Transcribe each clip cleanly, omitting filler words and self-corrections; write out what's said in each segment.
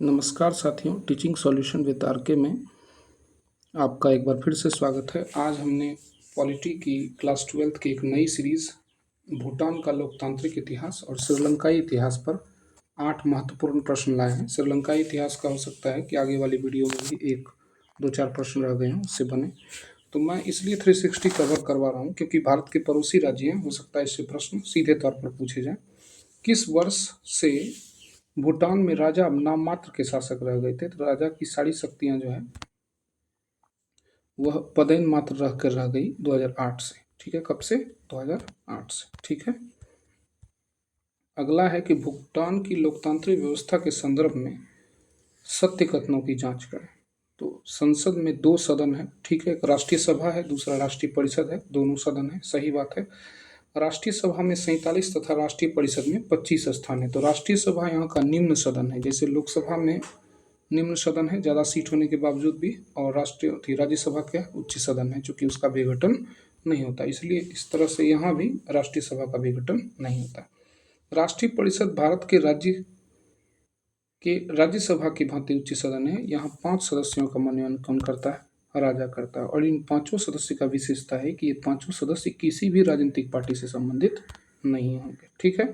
नमस्कार साथियों, teaching solution with R K में आपका एक बार फिर से स्वागत है। आज हमने पॉलिटी की क्लास 12th की एक नई सीरीज़ भूटान का लोकतांत्रिक इतिहास और श्रीलंकाई इतिहास पर 8 महत्वपूर्ण प्रश्न लाए हैं। श्रीलंकाई इतिहास का हो सकता है कि आगे वाली वीडियो में भी 1-2-4 प्रश्न रह गए हों, उससे बने। तो मैं इसलिए 360 कवर करवा रहा हूँ क्योंकि भारत के पड़ोसी राज्य हैं, हो सकता है इससे प्रश्न सीधे तौर पर पूछे जाएँ। किस वर्ष से भूटान में राजा नाम मात्र के शासक रह गए थे? तो राजा की सारी शक्तियां जो है वह पदेन मात्र रह गई 2008 से। ठीक है, कब से? 2008 से। ठीक है। अगला है कि भूटान की लोकतांत्रिक व्यवस्था के संदर्भ में सत्य कथनों की जांच करें। तो संसद में 2 सदन है। ठीक है, एक राष्ट्रीय सभा है, दूसरा राष्ट्रीय परिषद है, दोनों सदन है, सही बात है। राष्ट्रीय सभा में 47 तथा राष्ट्रीय परिषद में 25 स्थान है। तो राष्ट्रीय सभा यहाँ का निम्न सदन है, जैसे लोकसभा में निम्न सदन है ज़्यादा सीट होने के बावजूद भी, और राज्यसभा क्या उच्च सदन है, चूंकि उसका विघटन नहीं होता, इसलिए इस तरह से यहाँ भी राष्ट्रीय सभा का विघटन नहीं होता। राष्ट्रीय परिषद भारत के राज्यसभा की भांति उच्च सदन है। यहाँ 5 सदस्यों का मनोनयन कौन करता है? राजा करता है। और इन 5 सदस्य का विशेषता है कि ये 5 सदस्य किसी भी राजनीतिक पार्टी से संबंधित नहीं होंगे। ठीक है।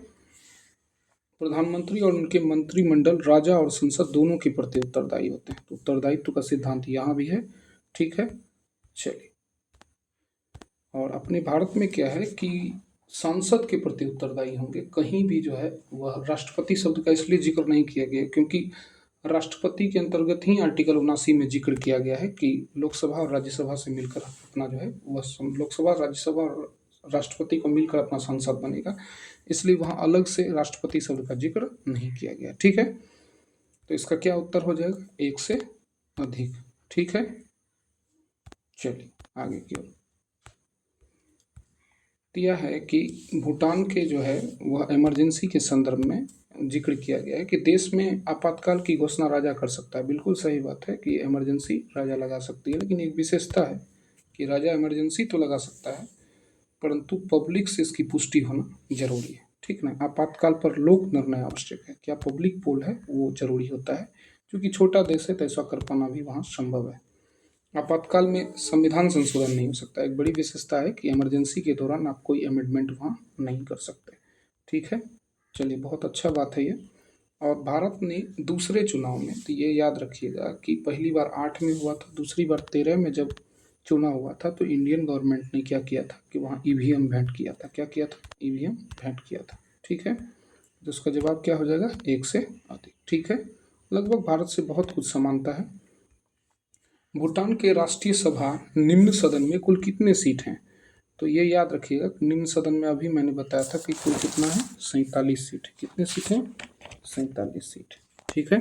प्रधानमंत्री और उनके मंत्रिमंडल राजा और संसद दोनों के प्रति उत्तरदायी होते हैं। तो उत्तरदायित्व का सिद्धांत यहाँ भी है। ठीक है, चलिए। और अपने भारत में क्या है कि सांसद के प्रति उत्तरदायी होंगे। कहीं भी जो है वह राष्ट्रपति शब्द का इसलिए जिक्र नहीं किया गया क्योंकि राष्ट्रपति के अंतर्गत ही आर्टिकल 79 में जिक्र किया गया है कि लोकसभा और राज्यसभा से मिलकर अपना जो है वह लोकसभा, राज्यसभा और राष्ट्रपति को मिलकर अपना सांसद बनेगा, इसलिए वहाँ अलग से राष्ट्रपति शब्द का जिक्र नहीं किया गया। ठीक है, तो इसका क्या उत्तर हो जाएगा? 1 से अधिक। ठीक है, चलिए आगे की ओर। दिया है कि भूटान के जो है वह इमरजेंसी के संदर्भ में जिक्र किया गया है कि देश में आपातकाल की घोषणा राजा कर सकता है। बिल्कुल सही बात है कि इमरजेंसी राजा लगा सकती है, लेकिन एक विशेषता है कि राजा इमरजेंसी तो लगा सकता है परंतु पब्लिक से इसकी पुष्टि होना जरूरी है। ठीक ना, आपातकाल पर लोक निर्णय आवश्यक है। क्या पब्लिक पोल है वो जरूरी होता है, क्योंकि छोटा देश है तो ऐसा कर पाना भी वहाँ संभव है। आपातकाल में संविधान संशोधन नहीं हो सकता। एक बड़ी विशेषता है कि इमरजेंसी के दौरान आप कोई अमेंडमेंट वहाँ नहीं कर सकते। ठीक है, चलिए बहुत अच्छा बात है ये। और भारत ने दूसरे चुनाव में, तो ये याद रखिएगा कि पहली बार 8 में हुआ था, दूसरी बार 13 में जब चुनाव हुआ था तो इंडियन गवर्नमेंट ने क्या किया था कि वहाँ ईवीएम भेंट किया था। क्या किया था? ईवीएम भेंट किया था। ठीक है, तो उसका जवाब क्या हो जाएगा? 1 से अधिक। ठीक है, लगभग भारत से बहुत कुछ समानता है। भूटान के राष्ट्रीय सभा निम्न सदन में कुल कितने सीट हैं? तो ये याद रखिएगा, निम्न सदन में अभी मैंने बताया था कि कुल कितना है? 47 सीट। कितने सीट हैं? 47 सीट। ठीक है,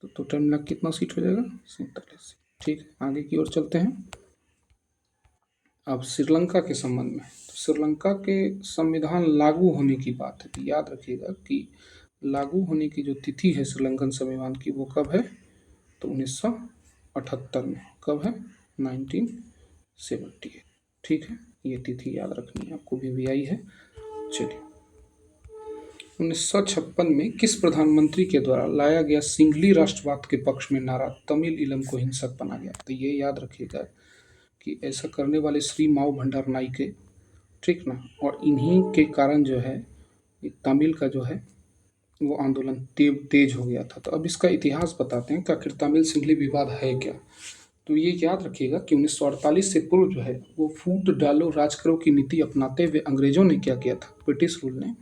तो टोटल मिला कितना सीट हो जाएगा? 47 सीट। ठीक है, आगे की ओर चलते हैं। अब श्रीलंका के संबंध में, तो श्रीलंका के संविधान लागू होने की बात है, तो याद रखिएगा कि लागू होने की जो तिथि है श्रीलंकन संविधान की वो कब है? तो 1978 में। कब है? 1978। ठीक है, ये तिथि याद रखनी है आपको, भी आई है। चलिए, 1956 में किस प्रधानमंत्री के द्वारा लाया गया सिंघली राष्ट्रवाद के पक्ष में नारा तमिल ईलम को हिंसक बना गया? तो ये याद रखिएगा कि ऐसा करने वाले श्री माओ भंडार नाइके, ठीक ना, और इन्हीं के कारण जो है तमिल का जो है वो आंदोलन तेज हो गया था। तो अब इसका इतिहास बताते हैं कि आखिर तमिल सिंघली विवाद है क्या। तो ये याद रखिएगा कि 1948 से पूर्व जो है वो फूट डालो राज करो की नीति अपनाते हुए अंग्रेजों ने क्या किया था? ब्रिटिश रूल ने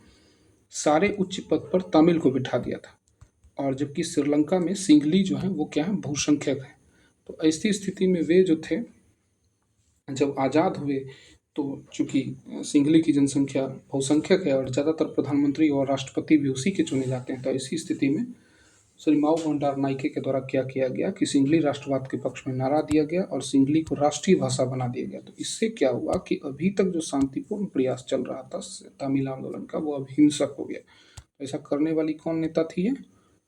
सारे उच्च पद पर तमिल को बिठा दिया था, और जबकि श्रीलंका में सिंघली जो है वो क्या है? बहुसंख्यक है। तो ऐसी स्थिति में वे जो थे जब आज़ाद हुए, तो चूंकि सिंघली की जनसंख्या बहुसंख्यक है और ज़्यादातर प्रधानमंत्री और राष्ट्रपति भी उसी के चुने जाते हैं, तो ऐसी स्थिति में श्री माओ भंडार नाइके के द्वारा क्या किया गया कि सिंघली राष्ट्रवाद के पक्ष में नारा दिया गया और सिंघली को राष्ट्रीय भाषा बना दिया गया। तो इससे क्या हुआ कि अभी तक जो शांतिपूर्ण प्रयास चल रहा था तमिल आंदोलन का, वो अब हिंसक हो गया। ऐसा करने वाली कौन नेता थी? ये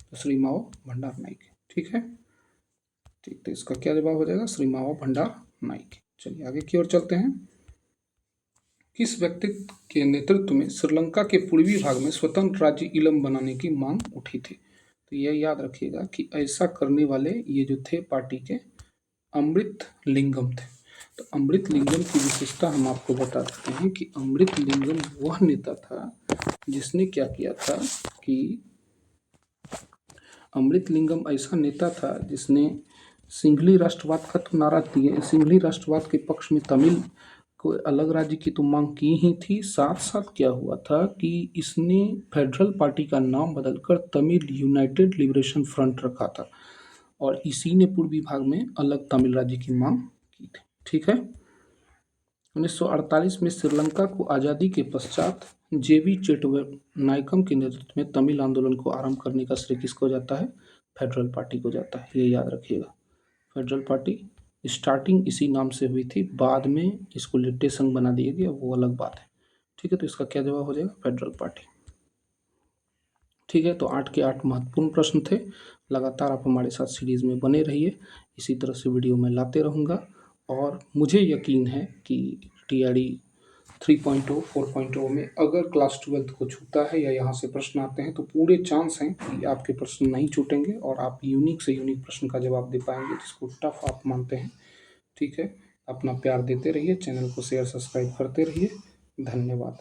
तो श्री माओ भंडार नाइके। ठीक है, ठीक, तो इसका क्या जवाब हो जाएगा? श्री माओ भंडार नाइके। चलिए आगे की ओर चलते हैं। किस व्यक्ति के नेतृत्व में श्रीलंका के पूर्वी भाग में स्वतंत्र राज्य इलम बनाने की मांग उठी थी? तो ये याद रखिएगा कि ऐसा करने वाले ये जो थे पार्टी के अमृत लिंगम थे। तो अमृत लिंगम की विशेषता हम आपको बता देते हैं कि अमृत लिंगम वह नेता था जिसने क्या किया था कि अमृत लिंगम ऐसा नेता था जिसने सिंघली राष्ट्रवाद का तो नारा दिए, सिंघली राष्ट्रवाद के पक्ष में तमिल को अलग राज्य की तो मांग की ही थी, साथ साथ क्या हुआ था कि इसने फेडरल पार्टी का नाम बदलकर तमिल यूनाइटेड लिबरेशन फ्रंट रखा था और इसी ने पूर्वी भाग में अलग तमिल राज्य की मांग की थी। ठीक है। 1948 में श्रीलंका को आज़ादी के पश्चात जेवी चेट्टनायकम के नेतृत्व में तमिल आंदोलन को आरंभ करने का श्रेय किसको जाता है? फेडरल पार्टी को जाता है, ये याद रखिएगा। फेडरल पार्टी स्टार्टिंग इसी नाम से हुई थी, बाद में इसको लिट्टे संघ बना दिया गया, वो अलग बात है। ठीक है, तो इसका क्या जवाब हो जाएगा? Federal party. ठीक है, तो 8 के 8 महत्वपूर्ण प्रश्न थे। लगातार आप हमारे साथ सीरीज़ में बने रहिए, इसी तरह से वीडियो मैं लाते रहूँगा और मुझे यकीन है कि TRD 3.0 4.0 में अगर क्लास 12 को छूता है या यहाँ से प्रश्न आते हैं तो पूरे चांस हैं कि आपके प्रश्न नहीं छूटेंगे और आप यूनिक से यूनिक प्रश्न का जवाब दे पाएंगे जिसको टफ आप मानते हैं। ठीक है, अपना प्यार देते रहिए, चैनल को शेयर सब्सक्राइब करते रहिए। धन्यवाद।